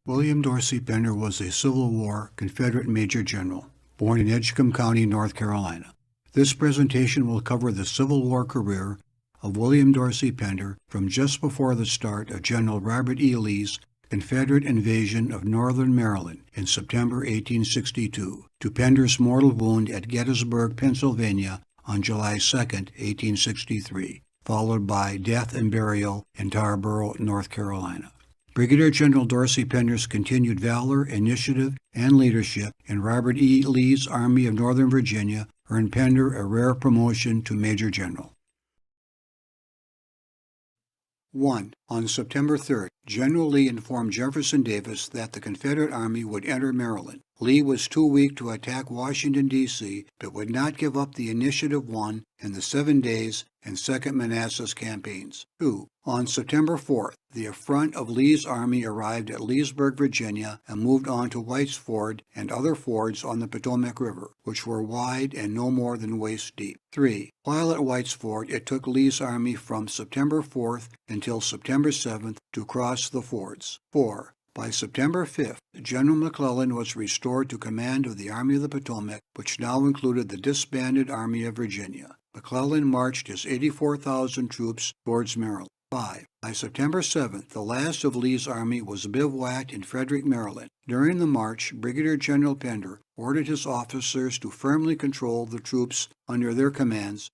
William Dorsey Pender was a Civil War Confederate Major General, born in Edgecombe County, North Carolina. This presentation will cover the Civil War career of William Dorsey Pender from just before the start of General Robert E. Lee's Confederate invasion of northern Maryland in September 1862 to Pender's mortal wound at Gettysburg, Pennsylvania on July 2, 1863, followed by death and burial in Tarboro, North Carolina. Brigadier General Dorsey Pender's continued valor, initiative, and leadership in Robert E. Lee's Army of Northern Virginia earned Pender a rare promotion to Major General. 1. On September 3rd, General Lee informed Jefferson Davis that the Confederate Army would enter Maryland. Lee was too weak to attack Washington, D.C., but would not give up the initiative won in the 7 Days and Second Manassas campaigns. 2. On September 4th, the front of Lee's army arrived at Leesburg, Virginia, and moved on to White's Ford and other fords on the Potomac River, which were wide and no more than waist deep. 3. While at White's Ford, it took Lee's army from September 4th until September 7th to cross the fords. 4. By September 5th, General McClellan was restored to command of the Army of the Potomac, which now included the disbanded Army of Virginia. McClellan marched his 84,000 troops towards Maryland. 5. By September 7th, the last of Lee's army was bivouacked in Frederick, Maryland. During the march, Brigadier General Pender ordered his officers to firmly control the troops under their commands.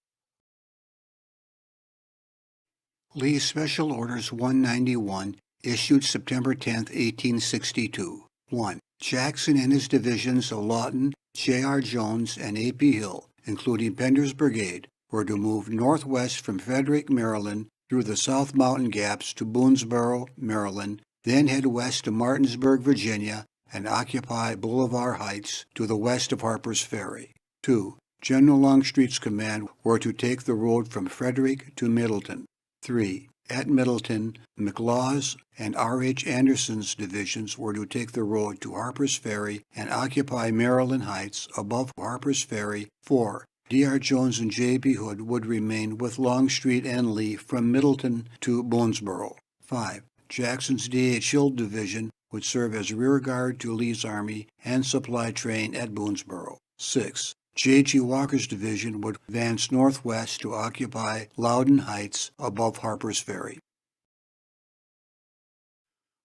Lee's Special Orders 191 issued September 10, 1862. 1. Jackson and his divisions of Lawton, J.R. Jones, and A.P. Hill, including Pender's brigade, were to move northwest from Frederick, Maryland, through the South Mountain Gaps to Boonesboro, Maryland, then head west to Martinsburg, Virginia, and occupy Boulevard Heights to the west of Harper's Ferry. 2. General Longstreet's command were to take the road from Frederick to Middleton. 3. At Middleton, McLaws and R.H. Anderson's divisions were to take the road to Harper's Ferry and occupy Maryland Heights above Harper's Ferry. 4. D.R. Jones and J.B. Hood would remain with Longstreet and Lee from Middleton to Boonesboro. 5. Jackson's D.H. Hill division would serve as rear guard to Lee's army and supply train at Boonesboro. 6. J.G. Walker's division would advance northwest to occupy Loudon Heights above Harper's Ferry.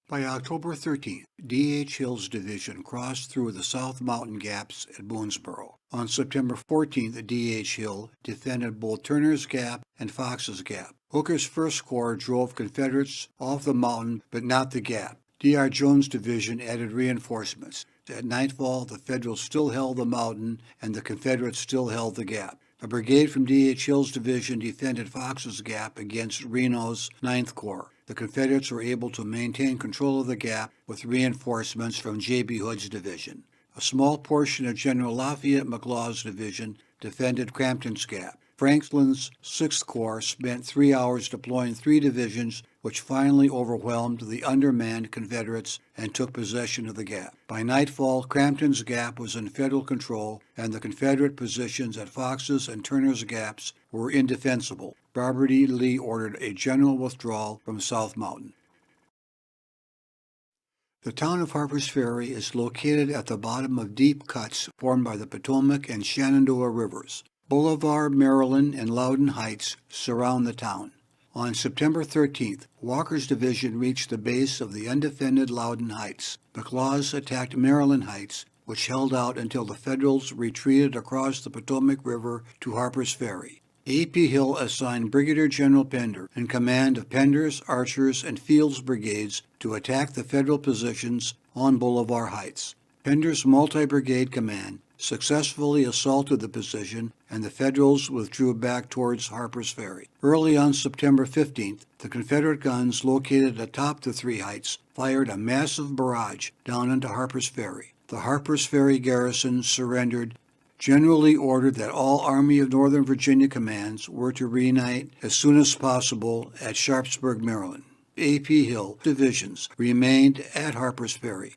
By October 13th, D.H. Hill's division crossed through the South Mountain Gaps at Boonesboro. On September 14th, D.H. Hill defended both Turner's Gap and Fox's Gap. Hooker's First Corps drove Confederates off the mountain but not the gap. D.R. Jones' division added reinforcements. At nightfall, the Federals still held the mountain and the Confederates still held the gap. A brigade from D.H. Hill's division defended Fox's Gap against Reno's 9th Corps. The Confederates were able to maintain control of the gap with reinforcements from J.B. Hood's division. A small portion of General Lafayette McLaws' division defended Crampton's Gap. Franklin's 6th Corps spent 3 hours deploying 3 divisions, which finally overwhelmed the undermanned Confederates and took possession of the gap. By nightfall, Crampton's Gap was in Federal control, and the Confederate positions at Fox's and Turner's Gaps were indefensible. Robert E. Lee ordered a general withdrawal from South Mountain. The town of Harper's Ferry is located at the bottom of deep cuts formed by the Potomac and Shenandoah rivers. Boulevard, Maryland, and Loudon Heights surround the town. On September 13th, Walker's division reached the base of the undefended Loudon Heights. McLaws attacked Maryland Heights, which held out until the Federals retreated across the Potomac River to Harper's Ferry. A.P. Hill assigned Brigadier General Pender in command of Pender's, Archer's, and Field's brigades to attack the Federal positions on Boulevard Heights. Pender's multi-brigade command successfully assaulted the position, and the Federals withdrew back towards Harper's Ferry. Early on September 15th, the Confederate guns located atop the 3 heights fired a massive barrage down into Harper's Ferry. The Harper's Ferry garrison surrendered. General Lee ordered that all Army of Northern Virginia commands were to reunite as soon as possible at Sharpsburg, Maryland. A.P. Hill divisions remained at Harper's Ferry.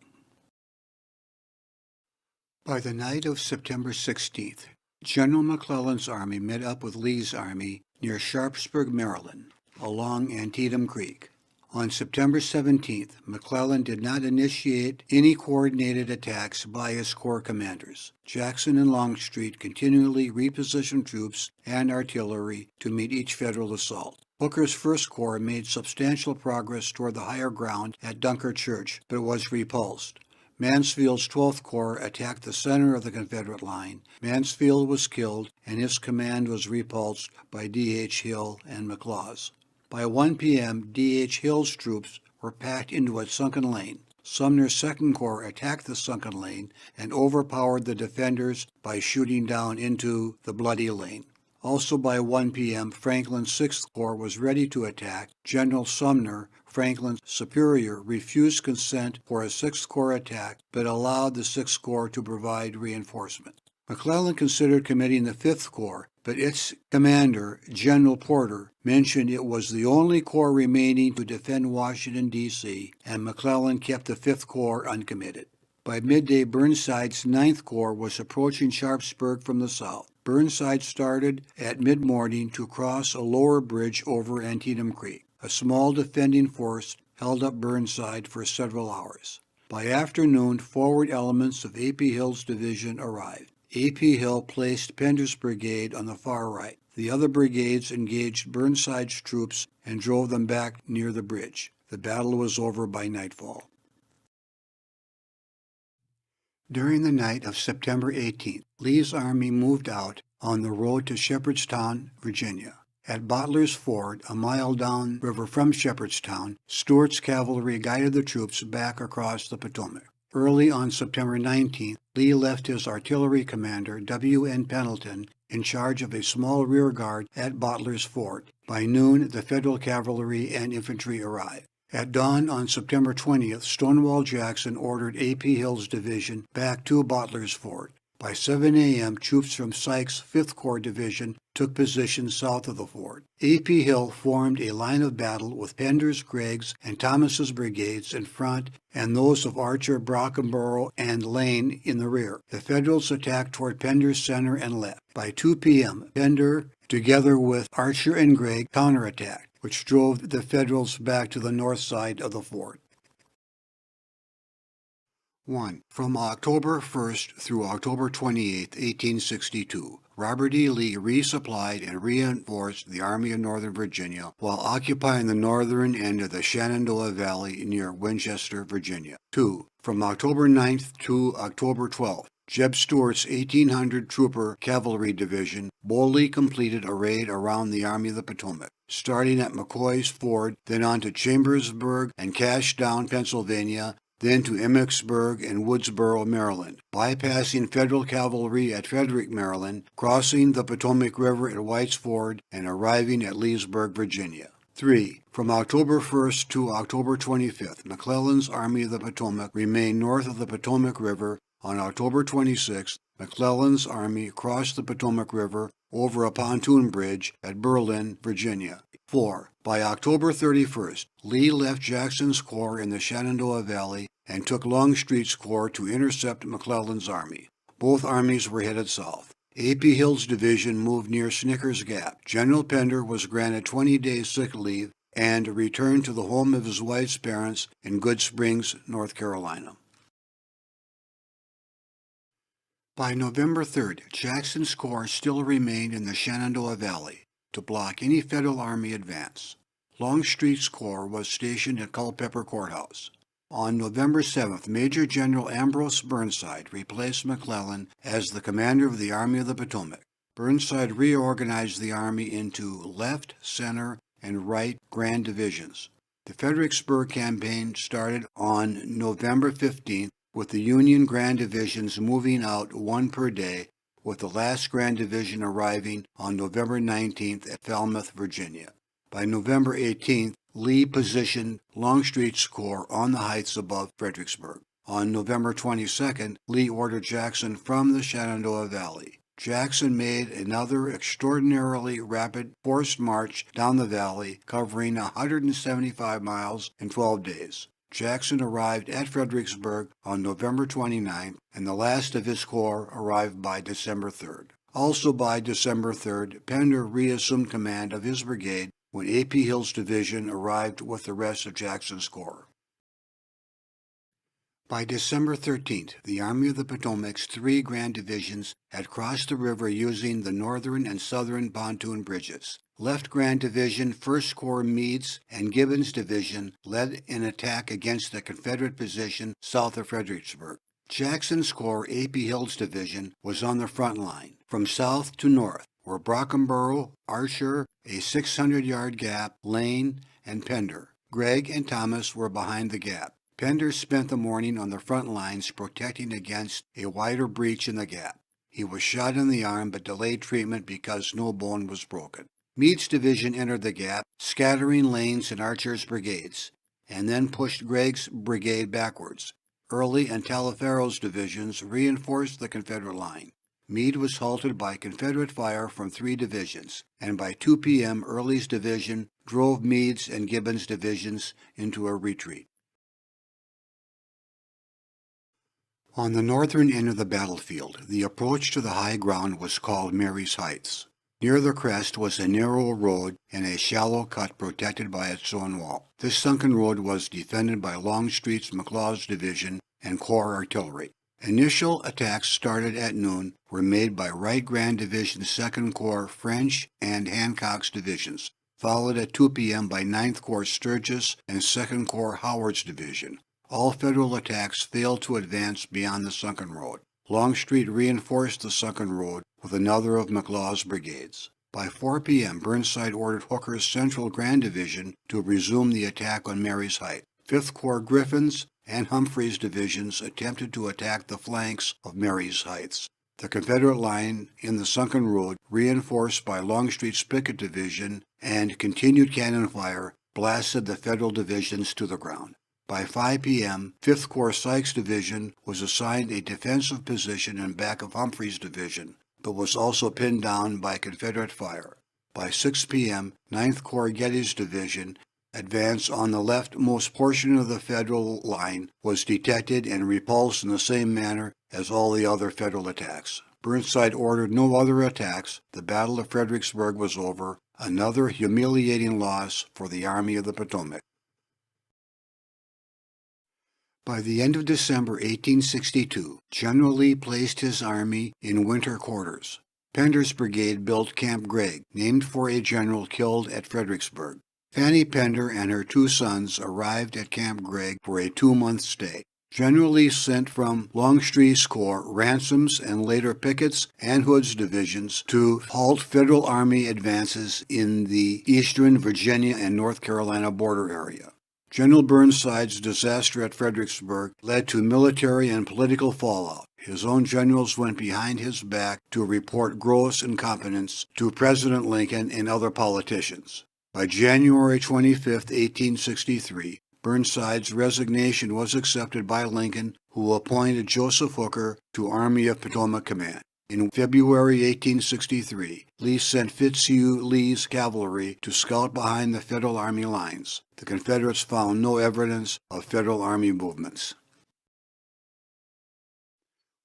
By the night of September 16th, General McClellan's army met up with Lee's army near Sharpsburg, Maryland, along Antietam Creek. On September 17th, McClellan did not initiate any coordinated attacks by his corps commanders. Jackson and Longstreet continually repositioned troops and artillery to meet each Federal assault. Hooker's First Corps made substantial progress toward the higher ground at Dunker Church, but was repulsed. Mansfield's 12th Corps attacked the center of the Confederate line. Mansfield was killed, and his command was repulsed by D.H. Hill and McLaws. By 1 p.m., D.H. Hill's troops were packed into a sunken lane. Sumner's 2nd Corps attacked the sunken lane and overpowered the defenders by shooting down into the bloody lane. Also by 1 p.m., Franklin's 6th Corps was ready to attack. General Sumner, Franklin's superior, refused consent for a 6th Corps attack, but allowed the 6th Corps to provide reinforcement. McClellan considered committing the 5th Corps, but its commander, General Porter, mentioned it was the only corps remaining to defend Washington, D.C., and McClellan kept the 5th Corps uncommitted. By midday, Burnside's 9th Corps was approaching Sharpsburg from the south. Burnside started at mid-morning to cross a lower bridge over Antietam Creek. A small defending force held up Burnside for several hours. By afternoon, forward elements of A.P. Hill's division arrived. A.P. Hill placed Pender's brigade on the far right. The other brigades engaged Burnside's troops and drove them back near the bridge. The battle was over by nightfall. During the night of September 18th, Lee's army moved out on the road to Shepherdstown, Virginia. At Butler's Ford, a mile downriver from Shepherdstown, Stuart's cavalry guided the troops back across the Potomac. Early on September 19th, Lee left his artillery commander, W.N. Pendleton, in charge of a small rear guard at Butler's Ford. By noon, the Federal cavalry and infantry arrived. At dawn on September 20th, Stonewall Jackson ordered A.P. Hill's division back to Butler's Ford. By 7 a.m., troops from Sykes' 5th Corps Division took position south of the ford. A.P. Hill formed a line of battle with Pender's, Gregg's, and Thomas's brigades in front and those of Archer, Brockenborough, and Lane in the rear. The Federals attacked toward Pender's center and left. By 2 p.m., Pender, together with Archer and Gregg, counterattacked, which drove the Federals back to the north side of the fort. 1. From October 1st through October 28, 1862, Robert E. Lee resupplied and reinforced the Army of Northern Virginia while occupying the northern end of the Shenandoah Valley near Winchester, Virginia. 2. From October 9th to October 12th, Jeb Stuart's 1,800 Trooper Cavalry Division boldly completed a raid around the Army of the Potomac, starting at McCoy's Ford, then on to Chambersburg and Cashdown, Pennsylvania, then to Emmetsburg and Woodsboro, Maryland, bypassing Federal cavalry at Frederick, Maryland, crossing the Potomac River at White's Ford, and arriving at Leesburg, Virginia. 3. From October 1st to October 25th, McClellan's Army of the Potomac remained north of the Potomac River. On October 26th, McClellan's army crossed the Potomac River over a pontoon bridge at Berlin, Virginia. 4. By October 31st, Lee left Jackson's corps in the Shenandoah Valley and took Longstreet's corps to intercept McClellan's army. Both armies were headed south. A.P. Hill's division moved near Snicker's Gap. General Pender was granted 20 days sick leave and returned to the home of his wife's parents in Good Springs, North Carolina. By November 3rd, Jackson's corps still remained in the Shenandoah Valley to block any Federal Army advance. Longstreet's corps was stationed at Culpeper Courthouse. On November 7th, Major General Ambrose Burnside replaced McClellan as the commander of the Army of the Potomac. Burnside reorganized the army into left, center, and right Grand Divisions. The Fredericksburg campaign started on November 15th, with the Union Grand Divisions moving out one per day, with the last Grand Division arriving on November 19th at Falmouth, Virginia. By November 18th, Lee positioned Longstreet's corps on the heights above Fredericksburg. On November 22nd, Lee ordered Jackson from the Shenandoah Valley. Jackson made another extraordinarily rapid forced march down the valley, covering 175 miles in 12 days. Jackson arrived at Fredericksburg on November 29th, and the last of his corps arrived by December 3rd. Also by December 3rd, Pender reassumed command of his brigade when A.P. Hill's division arrived with the rest of Jackson's corps. By December 13th, the Army of the Potomac's 3 grand divisions had crossed the river using the northern and southern pontoon bridges. Left Grand Division, 1st Corps Meade's and Gibbon's Division led an attack against the Confederate position south of Fredericksburg. Jackson's Corps, A.P. Hill's division, was on the front line, from south to north, where Brockenborough, Archer, a 600-yard gap, Lane, and Pender. Gregg and Thomas were behind the gap. Pender spent the morning on the front lines protecting against a wider breach in the gap. He was shot in the arm but delayed treatment because no bone was broken. Meade's division entered the gap, scattering Lane's and Archer's brigades, and then pushed Gregg's brigade backwards. Early and Taliaferro's divisions reinforced the Confederate line. Meade was halted by Confederate fire from 3 divisions, and by 2 p.m. Early's division drove Meade's and Gibbon's divisions into a retreat. On the northern end of the battlefield, the approach to the high ground was called Mary's Heights. Near the crest was a narrow road and a shallow cut protected by a stone wall. This sunken road was defended by Longstreet's McLaws division and corps artillery. Initial attacks started at noon were made by Right Grand Division 2nd Corps French and Hancock's divisions, followed at 2 p.m. by 9th Corps Sturgis and 2nd Corps Howard's division. All Federal attacks failed to advance beyond the sunken road. Longstreet reinforced the sunken road with another of McLaws' brigades. By 4 p.m., Burnside ordered Hooker's Central Grand Division to resume the attack on Mary's Heights. 5th Corps Griffin's and Humphreys' divisions attempted to attack the flanks of Mary's Heights. The Confederate line in the sunken road, reinforced by Longstreet's Pickett Division and continued cannon fire, blasted the Federal divisions to the ground. By 5 p.m., 5th Corps Sykes' division was assigned a defensive position in back of Humphreys' division, but was also pinned down by Confederate fire. By 6 p.m., 9th Corps Getty's division, advance on the leftmost portion of the Federal line, was detected and repulsed in the same manner as all the other Federal attacks. Burnside ordered no other attacks. The Battle of Fredericksburg was over, another humiliating loss for the Army of the Potomac. By the end of December 1862, General Lee placed his army in winter quarters. Pender's brigade built Camp Gregg, named for a general killed at Fredericksburg. Fanny Pender and her 2 sons arrived at Camp Gregg for a 2-month stay. General Lee sent from Longstreet's Corps Ransom's and later Pickett's and Hood's divisions to halt Federal Army advances in the eastern Virginia and North Carolina border area. General Burnside's disaster at Fredericksburg led to military and political fallout. His own generals went behind his back to report gross incompetence to President Lincoln and other politicians. By January 25, 1863, Burnside's resignation was accepted by Lincoln, who appointed Joseph Hooker to Army of Potomac Command. In February 1863, Lee sent Fitzhugh Lee's cavalry to scout behind the Federal Army lines. The Confederates found no evidence of Federal Army movements.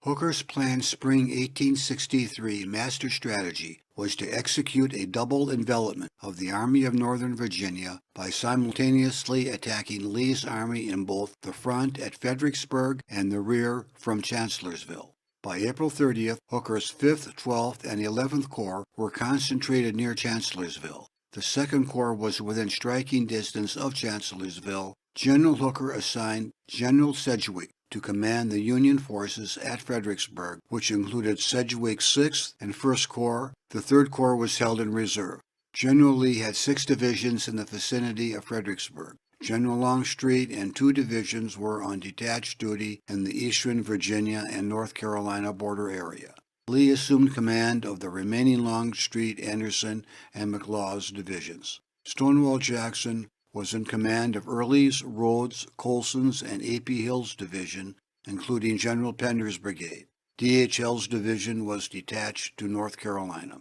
Hooker's planned spring 1863 master strategy was to execute a double envelopment of the Army of Northern Virginia by simultaneously attacking Lee's army in both the front at Fredericksburg and the rear from Chancellorsville. By April 30th, Hooker's 5th, 12th, and 11th Corps were concentrated near Chancellorsville. The 2nd Corps was within striking distance of Chancellorsville. General Hooker assigned General Sedgwick to command the Union forces at Fredericksburg, which included Sedgwick's 6th and 1st Corps. The 3rd Corps was held in reserve. General Lee had 6 divisions in the vicinity of Fredericksburg. General Longstreet and 2 divisions were on detached duty in the eastern Virginia and North Carolina border area. Lee assumed command of the remaining Longstreet, Anderson, and McLaws divisions. Stonewall Jackson was in command of Early's, Rhodes, Colson's, and A.P. Hill's division, including General Pender's brigade. D.H.L.'s division was detached to North Carolina.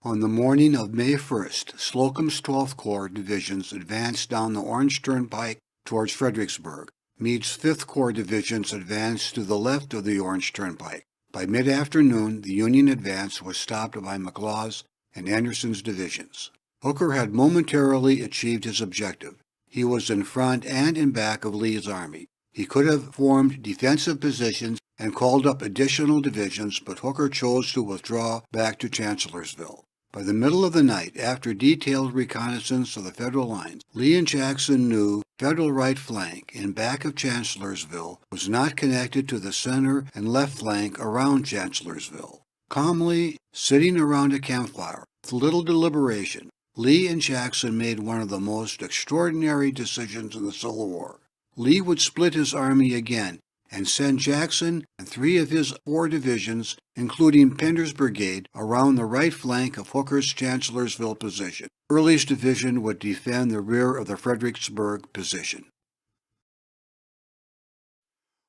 On the morning of May 1st, Slocum's 12th Corps divisions advanced down the Orange Turnpike towards Fredericksburg. Meade's 5th Corps divisions advanced to the left of the Orange Turnpike. By mid-afternoon, the Union advance was stopped by McLaws and Anderson's divisions. Hooker had momentarily achieved his objective. He was in front and in back of Lee's army. He could have formed defensive positions and called up additional divisions, but Hooker chose to withdraw back to Chancellorsville. By the middle of the night, after detailed reconnaissance of the Federal lines, Lee and Jackson knew Federal right flank in back of Chancellorsville was not connected to the center and left flank around Chancellorsville. Calmly, sitting around a campfire, with little deliberation, Lee and Jackson made one of the most extraordinary decisions in the Civil War. Lee would split his army again and send Jackson and 3 of his 4 divisions, including Pender's brigade, around the right flank of Hooker's Chancellorsville position. Early's division would defend the rear of the Fredericksburg position.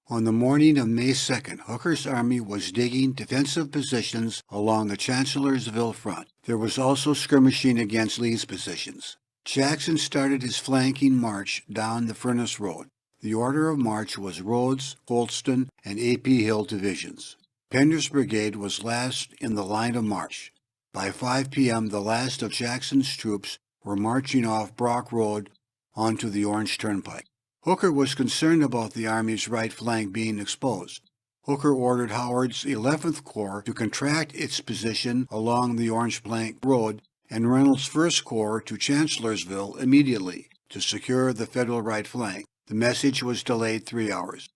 On the morning of May 2nd, Hooker's army was digging defensive positions along the Chancellorsville front. There was also skirmishing against Lee's positions. Jackson started his flanking march down the Furnace Road. The order of march was Rhodes, Holston, and A.P. Hill divisions. Pender's brigade was last in the line of march. By 5 p.m., the last of Jackson's troops were marching off Brock Road onto the Orange Turnpike. Hooker was concerned about the Army's right flank being exposed. Hooker ordered Howard's 11th Corps to contract its position along the Orange Plank Road and Reynolds' 1st Corps to Chancellorsville immediately to secure the Federal right flank. The message was delayed 3 hours.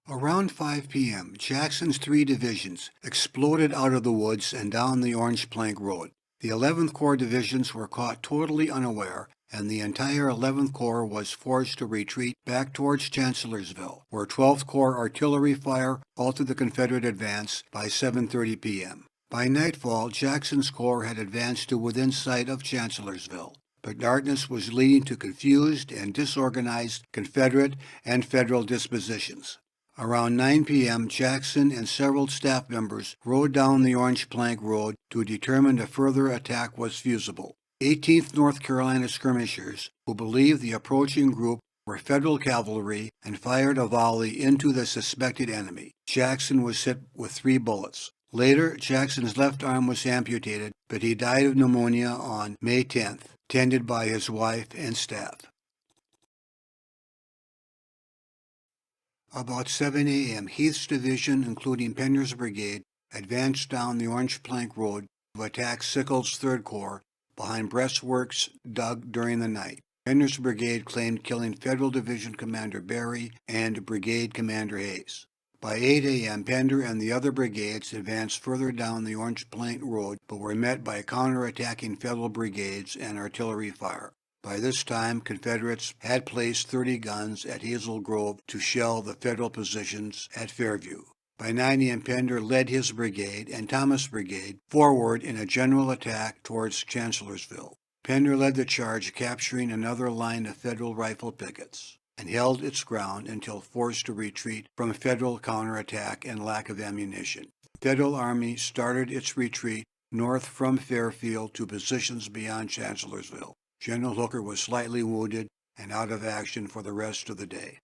Around 5 p.m., Jackson's 3 divisions exploded out of the woods and down the Orange Plank Road. The 11th Corps divisions were caught totally unaware, and the entire 11th Corps was forced to retreat back towards Chancellorsville, where 12th Corps artillery fire halted the Confederate advance by 7:30 p.m. By nightfall, Jackson's corps had advanced to within sight of Chancellorsville, but darkness was leading to confused and disorganized Confederate and Federal dispositions. Around 9 p.m., Jackson and several staff members rode down the Orange Plank Road to determine if further attack was feasible. 18th North Carolina skirmishers, who believed the approaching group were Federal cavalry, and fired a volley into the suspected enemy. Jackson was hit with 3 bullets. Later, Jackson's left arm was amputated, but he died of pneumonia on May 10th, tended by his wife and staff. About 7 a.m., Heath's division, including Pender's brigade, advanced down the Orange Plank Road to attack Sickles' 3rd Corps behind breastworks dug during the night. Pender's brigade claimed killing Federal Division Commander Berry and Brigade Commander Hayes. By 8 a.m., Pender and the other brigades advanced further down the Orange Plank Road, but were met by counterattacking Federal brigades and artillery fire. By this time, Confederates had placed 30 guns at Hazel Grove to shell the Federal positions at Fairview. By 9 a.m., Pender led his brigade and Thomas' brigade forward in a general attack towards Chancellorsville. Pender led the charge, capturing another line of Federal rifle pickets, and held its ground until forced to retreat from Federal counterattack and lack of ammunition. The Federal Army started its retreat north from Fairfield to positions beyond Chancellorsville. General Hooker was slightly wounded and out of action for the rest of the day.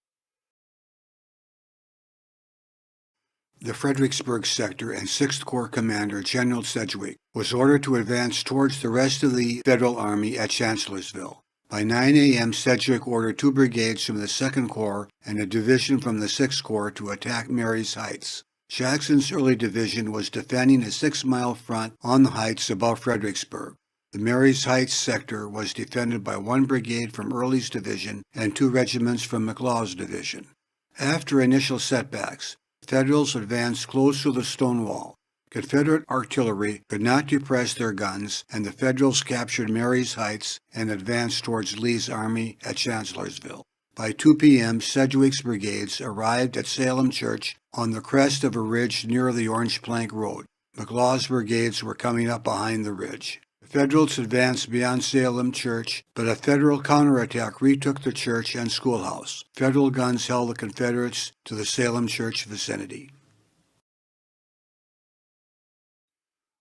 The Fredericksburg sector and 6th Corps commander General Sedgwick was ordered to advance towards the rest of the Federal Army at Chancellorsville. By 9 a.m., Sedgwick ordered 2 brigades from the 2nd Corps and a division from the 6th Corps to attack Marye's Heights. Jackson's early division was defending a 6-mile front on the heights above Fredericksburg. The Marye's Heights sector was defended by 1 brigade from Early's division and 2 regiments from McLaws' division. After initial setbacks, Federals advanced close to the stone wall. Confederate artillery could not depress their guns, and the Federals captured Marye's Heights and advanced towards Lee's army at Chancellorsville. By 2 p.m., Sedgwick's brigades arrived at Salem Church on the crest of a ridge near the Orange Plank Road. McLaws' brigades were coming up behind the ridge. The Federals advanced beyond Salem Church, but a Federal counterattack retook the church and schoolhouse. Federal guns held the Confederates to the Salem Church vicinity.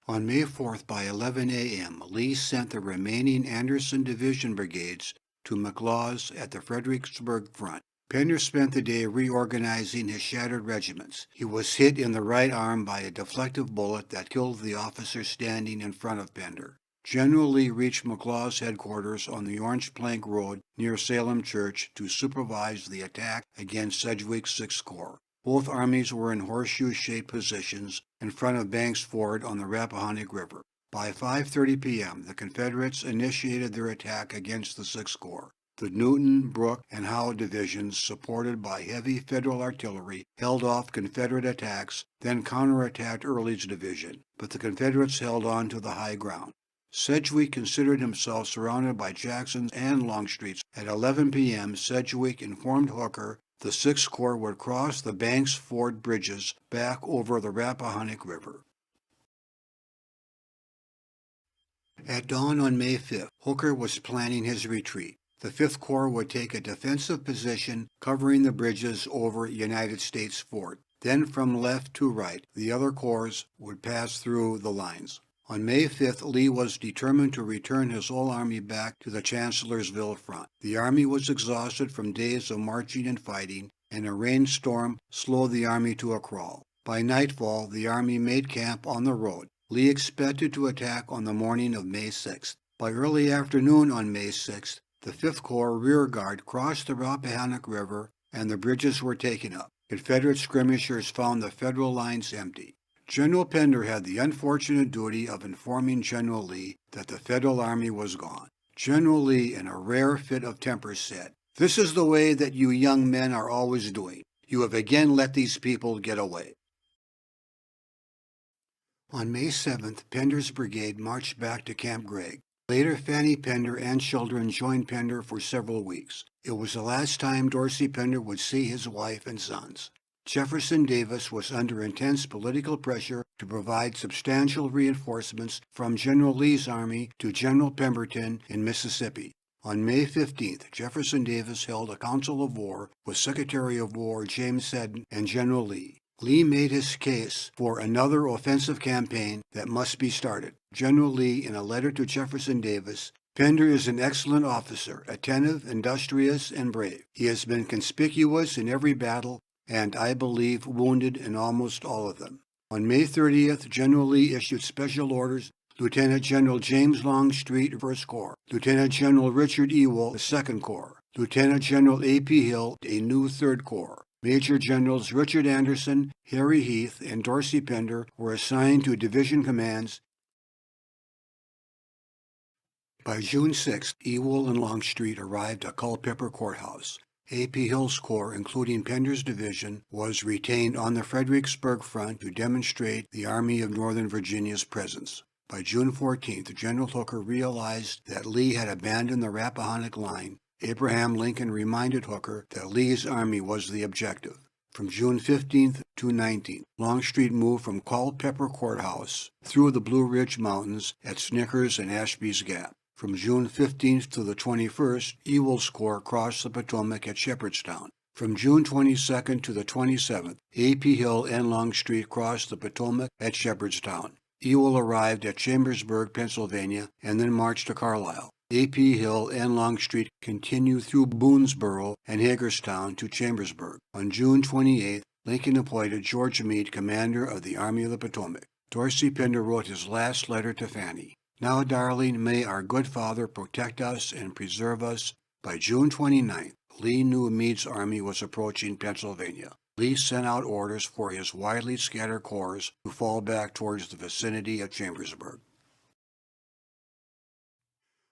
On May 4th, by 11 a.m., Lee sent the remaining Anderson Division brigades to McLaws at the Fredericksburg front. Pender spent the day reorganizing his shattered regiments. He was hit in the right arm by a deflective bullet that killed the officer standing in front of Pender. General Lee reached McLaws' headquarters on the Orange Plank Road near Salem Church to supervise the attack against Sedgwick's Sixth Corps. Both armies were in horseshoe-shaped positions in front of Banks Ford on the Rappahannock River. By 5:30 p.m., the Confederates initiated their attack against the Sixth Corps. The Newton, Brooke, and Howe divisions, supported by heavy Federal artillery, held off Confederate attacks, then counterattacked Early's division, but the Confederates held on to the high ground. Sedgwick considered himself surrounded by Jackson's and Longstreet's. At 11 p.m., Sedgwick informed Hooker the Sixth Corps would cross the Banks Ford bridges back over the Rappahannock River. At dawn on May 5th, Hooker was planning his retreat. The Fifth Corps would take a defensive position covering the bridges over United States Fort. Then from left to right, the other corps would pass through the lines. On May 5th, Lee was determined to return his whole army back to the Chancellorsville front. The army was exhausted from days of marching and fighting, and a rainstorm slowed the army to a crawl. By nightfall, the army made camp on the road. Lee expected to attack on the morning of May 6th. By early afternoon on May 6th, the Fifth Corps rear guard crossed the Rappahannock River, and the bridges were taken up. Confederate skirmishers found the Federal lines empty. General Pender had the unfortunate duty of informing General Lee that the Federal army was gone. General Lee, in a rare fit of temper, said, "This is the way that you young men are always doing. You have again let these people get away." On May 7th, Pender's brigade marched back to Camp Gregg. Later, Fanny Pender and children joined Pender for several weeks. It was the last time Dorsey Pender would see his wife and sons. Jefferson Davis was under intense political pressure to provide substantial reinforcements from General Lee's army to General Pemberton in Mississippi. On May 15th, Jefferson Davis held a council of war with Secretary of War James Seddon and General Lee. Lee made his case for another offensive campaign that must be started. General Lee, in a letter to Jefferson Davis, "Pender is an excellent officer, attentive, industrious, and brave. He has been conspicuous in every battle, and I believe wounded in almost all of them." On May 30th, General Lee issued special orders Lieutenant General James Longstreet, 1st Corps, Lieutenant General Richard Ewell, 2nd Corps, Lieutenant General A.P. Hill, a new 3rd Corps. Major Generals Richard Anderson, Harry Heath, and Dorsey Pender were assigned to division commands. By June 6th, Ewell and Longstreet arrived at Culpeper Courthouse. A.P. Hill's corps, including Pender's division, was retained on the Fredericksburg front to demonstrate the Army of Northern Virginia's presence. By June 14th, General Hooker realized that Lee had abandoned the Rappahannock line. Abraham Lincoln reminded Hooker that Lee's army was the objective. From June 15th to 19th, Longstreet moved from Culpeper Courthouse through the Blue Ridge Mountains at Snickers and Ashby's Gap. From June 15th to the 21st, Ewell's corps crossed the Potomac at Shepherdstown. From June 22nd to the 27th, A.P. Hill and Longstreet crossed the Potomac at Shepherdstown. Ewell arrived at Chambersburg, Pennsylvania, and then marched to Carlisle. A.P. Hill and Longstreet continued through Boonesboro and Hagerstown to Chambersburg. On June 28th, Lincoln appointed George Meade commander of the Army of the Potomac. Dorsey Pender wrote his last letter to Fanny. "Now, darling, may our good Father protect us and preserve us." By June 29th, Lee knew Meade's army was approaching Pennsylvania. Lee sent out orders for his widely scattered corps to fall back towards the vicinity of Chambersburg.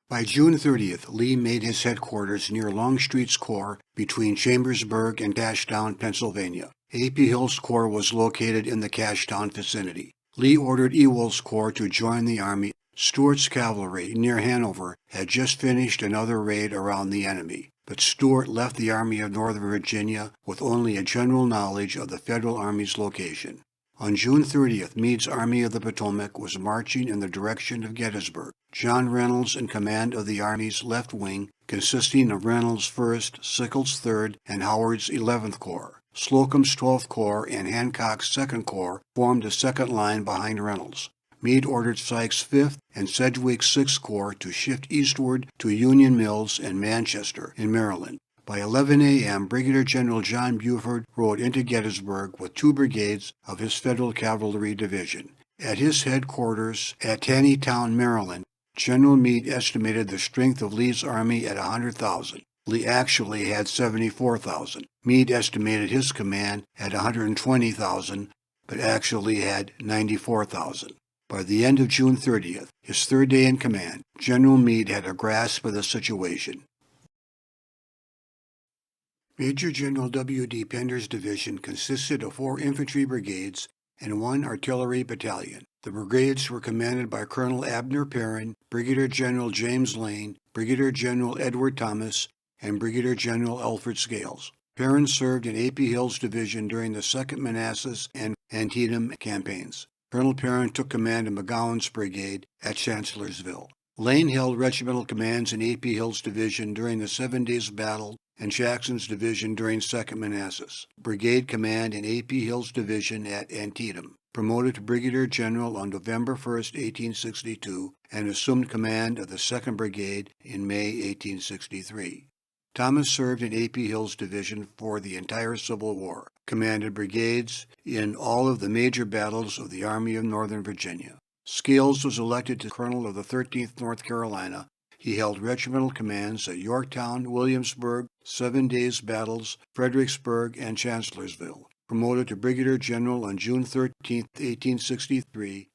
By June 30th, Lee made his headquarters near Longstreet's corps between Chambersburg and Cashtown, Pennsylvania. A.P. Hill's corps was located in the Cashtown vicinity. Lee ordered Ewell's corps to join the army. Stuart's cavalry, near Hanover, had just finished another raid around the enemy, but Stuart left the Army of Northern Virginia with only a general knowledge of the Federal Army's location. On June 30th, Meade's Army of the Potomac was marching in the direction of Gettysburg. John Reynolds in command of the Army's left wing, consisting of Reynolds' 1st, Sickles' 3rd, and Howard's 11th Corps. Slocum's 12th Corps and Hancock's 2nd Corps formed the second line behind Reynolds. Meade ordered Sykes' 5th and Sedgwick's 6th Corps to shift eastward to Union Mills and Manchester in Maryland. By 11 a.m., Brigadier General John Buford rode into Gettysburg with 2 brigades of his Federal Cavalry Division. At his headquarters at Taneytown, Maryland, General Meade estimated the strength of Lee's army at 100,000. Lee actually had 74,000. Meade estimated his command at 120,000, but actually had 94,000. By the end of June 30th, his third day in command, General Meade had a grasp of the situation. Major General W.D. Pender's division consisted of 4 infantry brigades and 1 artillery battalion. The brigades were commanded by Colonel Abner Perrin, Brigadier General James Lane, Brigadier General Edward Thomas, and Brigadier General Alfred Scales. Perrin served in A.P. Hill's division during the 2nd Manassas and Antietam campaigns. Colonel Perrin took command of McGowan's brigade at Chancellorsville. Lane held regimental commands in A.P. Hill's division during the 7 Days Battle and Jackson's division during 2nd Manassas. Brigade command in A.P. Hill's division at Antietam. Promoted to Brigadier General on November 1, 1862, and assumed command of the 2nd Brigade in May 1863. Thomas served in A.P. Hill's division for the entire Civil War, commanded brigades in all of the major battles of the Army of Northern Virginia. Scales was elected to Colonel of the 13th North Carolina. He held regimental commands at Yorktown, Williamsburg, 7 Days Battles, Fredericksburg, and Chancellorsville. Promoted to Brigadier General on June 13, 1863.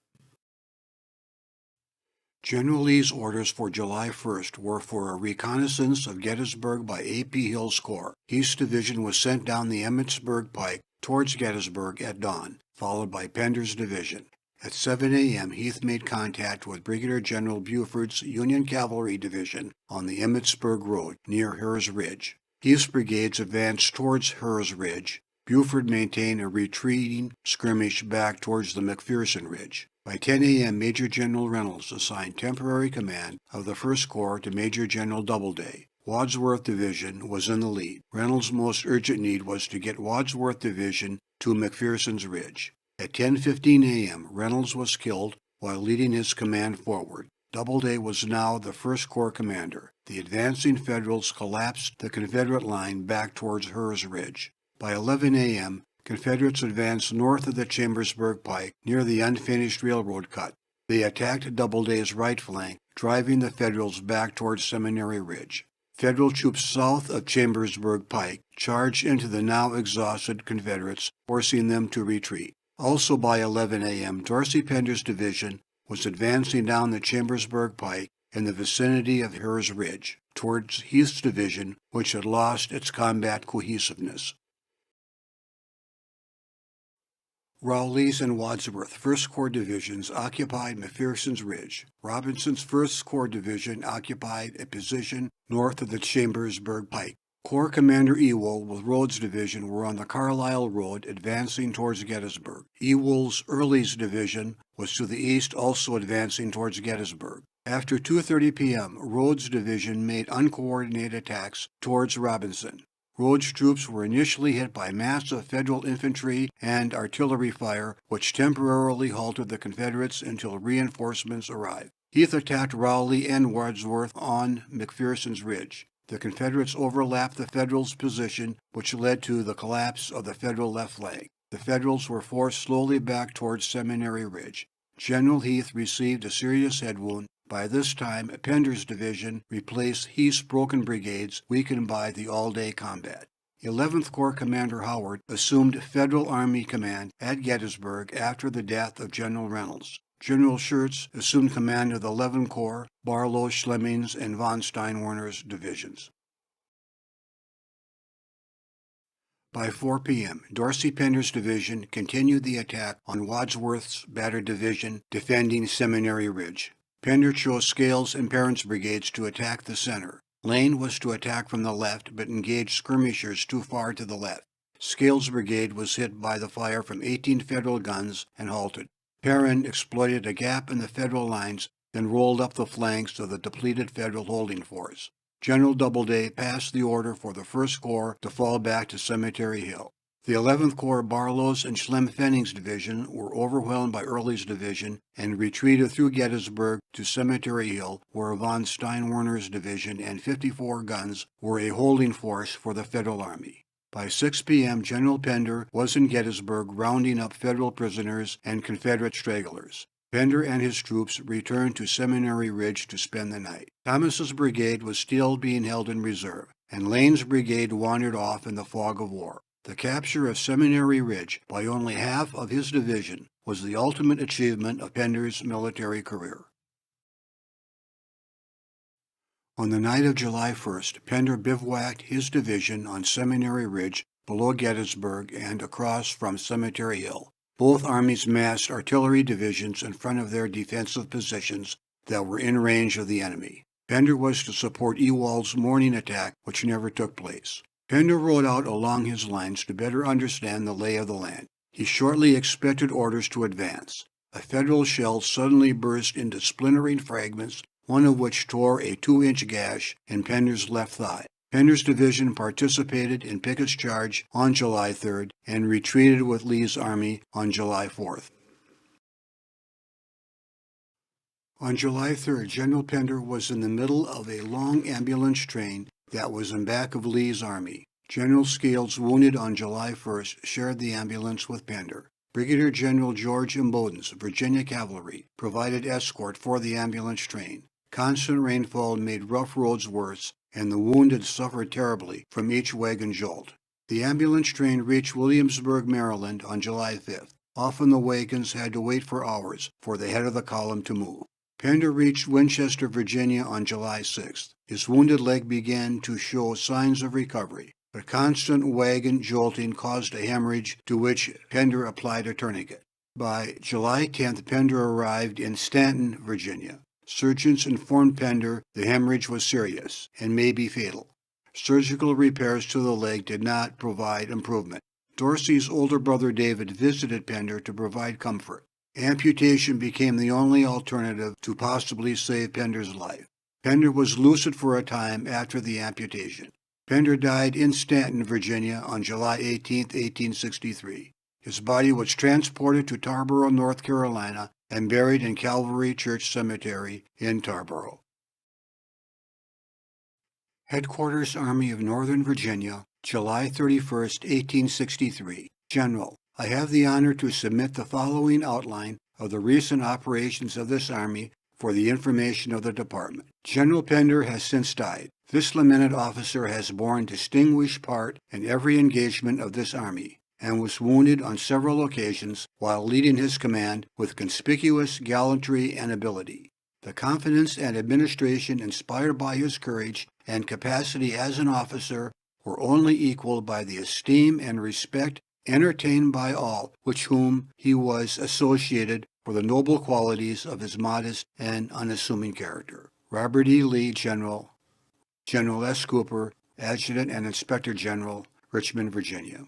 General Lee's orders for July 1st were for a reconnaissance of Gettysburg by A.P. Hill's corps. Heath's division was sent down the Emmitsburg Pike towards Gettysburg at dawn, followed by Pender's division. At 7 a.m., Heath made contact with Brigadier General Buford's Union Cavalry Division on the Emmitsburg Road near Hurr's Ridge. Heath's brigades advanced towards Hurr's Ridge. Buford maintained a retreating skirmish back towards the McPherson Ridge. By 10 a.m., Major General Reynolds assigned temporary command of the 1st Corps to Major General Doubleday. Wadsworth Division was in the lead. Reynolds' most urgent need was to get Wadsworth Division to McPherson's Ridge. At 10:15 a.m., Reynolds was killed while leading his command forward. Doubleday was now the 1st Corps commander. The advancing Federals collapsed the Confederate line back towards Hurr's Ridge. By 11 a.m., Confederates advanced north of the Chambersburg Pike near the unfinished railroad cut. They attacked Doubleday's right flank, driving the Federals back towards Seminary Ridge. Federal troops south of Chambersburg Pike charged into the now exhausted Confederates, forcing them to retreat. Also by 11 a.m., Dorsey Pender's division was advancing down the Chambersburg Pike in the vicinity of Hurr's Ridge, towards Heath's division, which had lost its combat cohesiveness. Rowley's and Wadsworth 1st Corps divisions occupied McPherson's Ridge. Robinson's 1st Corps division occupied a position north of the Chambersburg Pike. Corps Commander Ewell with Rhodes' division were on the Carlisle Road advancing towards Gettysburg. Ewell's Early's division was to the east, also advancing towards Gettysburg. After 2:30 p.m., Rhodes' division made uncoordinated attacks towards Robinson. Rhodes' troops were initially hit by massive Federal infantry and artillery fire, which temporarily halted the Confederates until reinforcements arrived. Heath attacked Rowley and Wadsworth on McPherson's Ridge. The Confederates overlapped the Federals' position, which led to the collapse of the Federal left flank. The Federals were forced slowly back towards Seminary Ridge. General Heath received a serious head wound. By this time, Pender's division replaced Heath's broken brigades, weakened by the all-day combat. 11th Corps Commander Howard assumed Federal Army command at Gettysburg after the death of General Reynolds. General Schurz assumed command of the 11th Corps, Barlow, Schlemming's, and von Steinwerner's divisions. By 4 p.m., Dorsey Pender's division continued the attack on Wadsworth's battered division, defending Seminary Ridge. Pender chose Scales and Perrin's brigades to attack the center. Lane was to attack from the left, but engaged skirmishers too far to the left. Scales' brigade was hit by the fire from 18 Federal guns and halted. Perrin exploited a gap in the Federal lines, then rolled up the flanks of the depleted Federal holding force. General Doubleday passed the order for the 1st Corps to fall back to Cemetery Hill. The 11th Corps Barlow's and Schlem-Fenning's division were overwhelmed by Early's division and retreated through Gettysburg to Cemetery Hill, where von Steinwerner's division and 54 guns were a holding force for the Federal Army. By 6 p.m., General Pender was in Gettysburg rounding up Federal prisoners and Confederate stragglers. Pender and his troops returned to Seminary Ridge to spend the night. Thomas's brigade was still being held in reserve, and Lane's brigade wandered off in the fog of war. The capture of Seminary Ridge by only half of his division was the ultimate achievement of Pender's military career. On the night of July 1st, Pender bivouacked his division on Seminary Ridge below Gettysburg and across from Cemetery Hill. Both armies massed artillery divisions in front of their defensive positions that were in range of the enemy. Pender was to support Ewald's morning attack, which never took place. Pender rode out along his lines to better understand the lay of the land. He shortly expected orders to advance. A Federal shell suddenly burst into splintering fragments, one of which tore a 2-inch gash in Pender's left thigh. Pender's division participated in Pickett's charge on July 3rd and retreated with Lee's army on July 4th. On July 3rd, General Pender was in the middle of a long ambulance train that was in back of Lee's army. General Scales, wounded on July 1st, shared the ambulance with Pender. Brigadier General George Imboden's Virginia Cavalry provided escort for the ambulance train. Constant rainfall made rough roads worse, and the wounded suffered terribly from each wagon jolt. The ambulance train reached Williamsburg, Maryland on July 5th. Often the wagons had to wait for hours for the head of the column to move. Pender reached Winchester, Virginia on July 6th. His wounded leg began to show signs of recovery, but constant wagon jolting caused a hemorrhage to which Pender applied a tourniquet. By July 10th, Pender arrived in Stanton, Virginia. Surgeons informed Pender the hemorrhage was serious and may be fatal. Surgical repairs to the leg did not provide improvement. Dorsey's older brother David visited Pender to provide comfort. Amputation became the only alternative to possibly save Pender's life. Pender was lucid for a time after the amputation. Pender died in Stanton, Virginia on July 18, 1863. His body was transported to Tarboro, North Carolina, and buried in Calvary Church Cemetery in Tarboro. Headquarters Army of Northern Virginia, July 31, 1863. General, I have the honor to submit the following outline of the recent operations of this Army for the information of the Department. General Pender has since died. This lamented officer has borne distinguished part in every engagement of this Army, and was wounded on several occasions while leading his command with conspicuous gallantry and ability. The confidence and administration inspired by his courage and capacity as an officer were only equaled by the esteem and respect entertained by all with whom he was associated for the noble qualities of his modest and unassuming character. Robert E. Lee, General. General S. Cooper, Adjutant and Inspector General, Richmond, Virginia.